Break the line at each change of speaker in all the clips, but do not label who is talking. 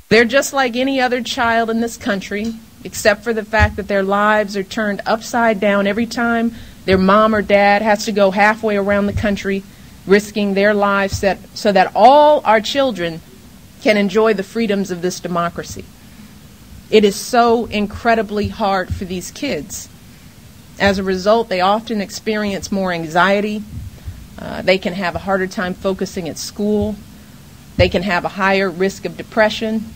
They're just like any other child in this country, except for the fact that their lives are turned upside down every time their mom or dad has to go halfway around the country, risking their lives so that all our children can enjoy the freedoms of this democracy. It is so incredibly hard for these kids. As a result, they often experience more anxiety. They can have a harder time focusing at school. They can have a higher risk of depression.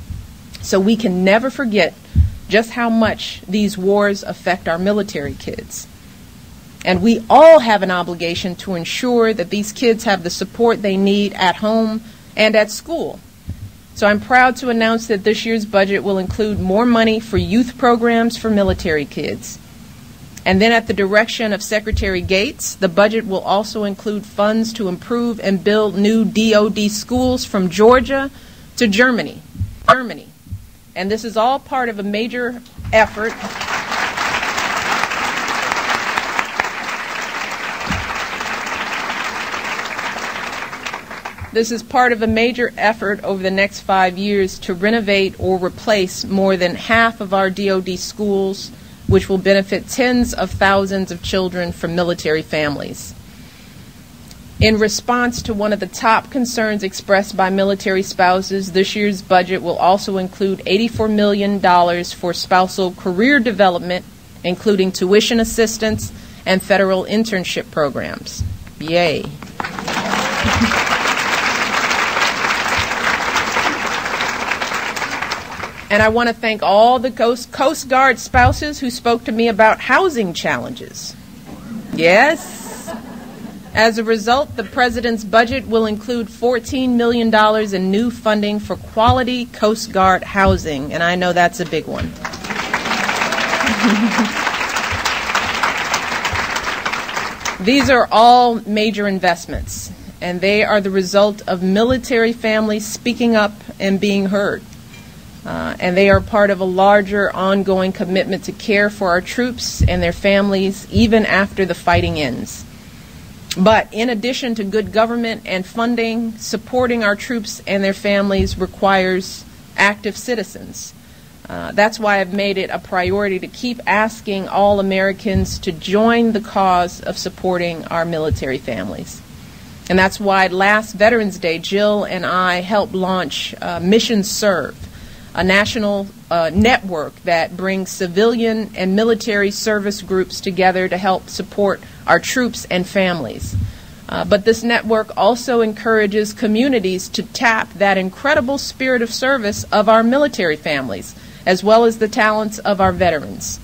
So we can never forget just how much these wars affect our military kids. And we all have an obligation to ensure that these kids have the support they need at home and at school. So I'm proud to announce that this year's budget will include more money for youth programs for military kids. And then at the direction of Secretary Gates, the budget will also include funds to improve and build new DoD schools from Georgia to Germany. And this is all part of a major effort over the next 5 years to renovate or replace more than half of our DoD schools, which will benefit tens of thousands of children from military families. In response to one of the top concerns expressed by military spouses, this year's budget will also include $84 million for spousal career development, including tuition assistance and federal internship programs. Yay. And I want to thank all the Coast Guard spouses who spoke to me about housing challenges. Yes. As a result, the President's budget will include $14 million in new funding for quality Coast Guard housing, and I know that's a big one. These are all major investments, and they are the result of military families speaking up and being heard. And they are part of a larger ongoing commitment to care for our troops and their families even after the fighting ends. But in addition to good government and funding, supporting our troops and their families requires active citizens. That's why I've made it a priority to keep asking all Americans to join the cause of supporting our military families. And that's why last Veterans Day, Jill and I helped launch Mission Serve, a national network that brings civilian and military service groups together to help support our troops and families. But this network also encourages communities to tap that incredible spirit of service of our military families, as well as the talents of our veterans.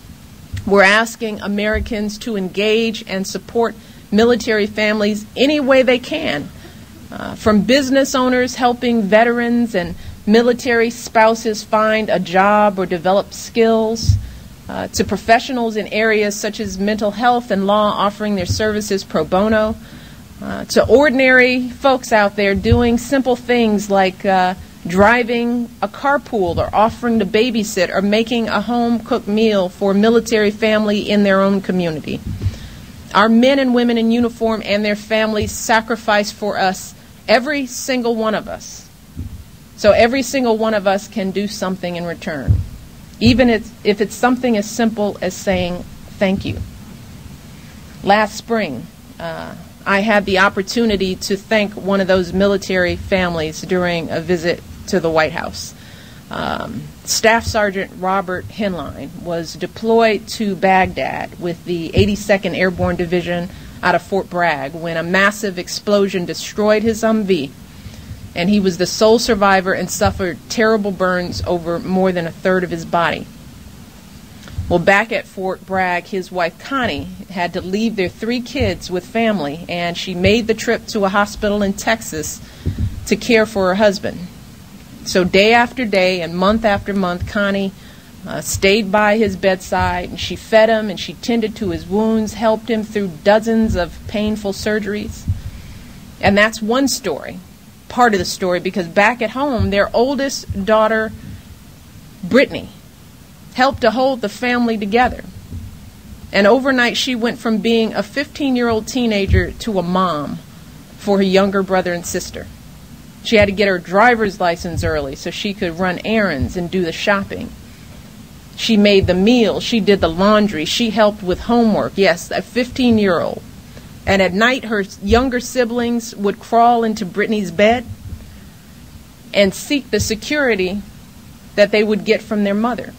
We're asking Americans to engage and support military families any way they can, from business owners helping veterans and military spouses find a job or develop skills, to professionals in areas such as mental health and law offering their services pro bono, to ordinary folks out there doing simple things like driving a carpool or offering to babysit or making a home-cooked meal for a military family in their own community. Our men and women in uniform and their families sacrifice for us, every single one of us. So every single one of us can do something in return, even if it's something as simple as saying thank you. Last spring, I had the opportunity to thank one of those military families during a visit to the White House. Staff Sergeant Robert Henline was deployed to Baghdad with the 82nd Airborne Division out of Fort Bragg when a massive explosion destroyed his Humvee, and he was the sole survivor and suffered terrible burns over more than a third of his body. Well, back at Fort Bragg, his wife Connie had to leave their 3 kids with family, and she made the trip to a hospital in Texas to care for her husband. So day after day and month after month, Connie stayed by his bedside, and she fed him and she tended to his wounds, helped him through dozens of painful surgeries. And that's one story, part of the story, because back at home, their oldest daughter, Brittany, helped to hold the family together. And overnight, she went from being a 15-year-old teenager to a mom for her younger brother and sister. She had to get her driver's license early so she could run errands and do the shopping. She made the meals. She did the laundry. She helped with homework. Yes, a 15-year-old. And at night, her younger siblings would crawl into Brittany's bed and seek the security that they would get from their mother.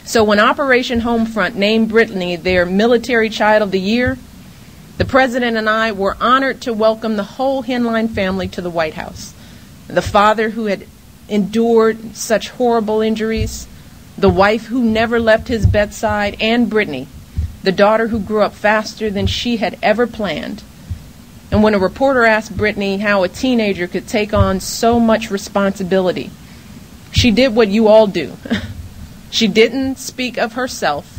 So when Operation Homefront named Brittany their Military Child of the Year, the President and I were honored to welcome the whole Henline family to the White House. The father who had endured such horrible injuries, the wife who never left his bedside, and Brittany, the daughter who grew up faster than she had ever planned. And when a reporter asked Brittany how a teenager could take on so much responsibility, she did what you all do. She didn't speak of herself,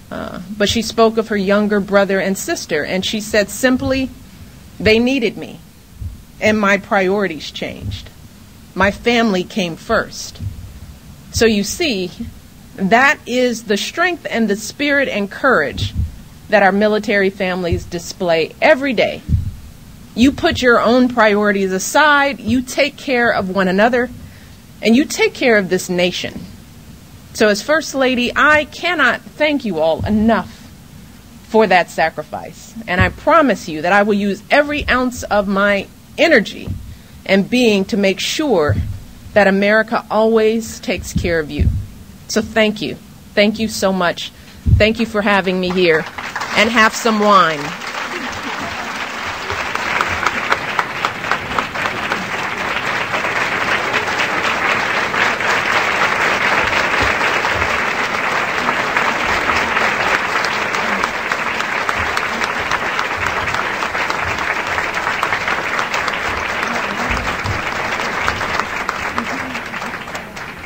but she spoke of her younger brother and sister, and she said simply, they needed me, and my priorities changed. My family came first. So you see, that is the strength and the spirit and courage that our military families display every day. You put your own priorities aside, you take care of one another, and you take care of this nation. So as First Lady, I cannot thank you all enough for that sacrifice. And I promise you that I will use every ounce of my energy and being to make sure that America always takes care of you. So thank you. Thank you so much. Thank you for having me here. And have some wine.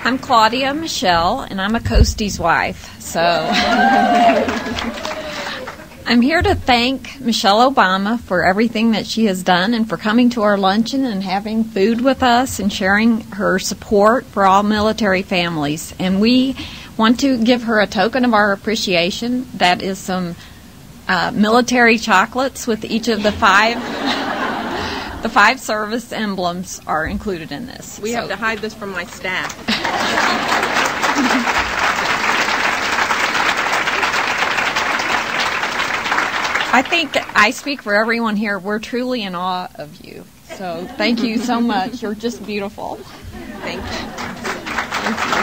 I'm Claudia Michelle, and I'm a Coastie's wife. So I'm here to thank Michelle Obama for everything that she has done and for coming to our luncheon and having food with us and sharing her support for all military families. And we want to give her a token of our appreciation. That is some military chocolates with each of the five. The 5 service emblems are included in this.
We have to hide this from my staff.
I think I speak for everyone here. We're truly in awe of you. So thank you so much. You're just beautiful.
Thank you.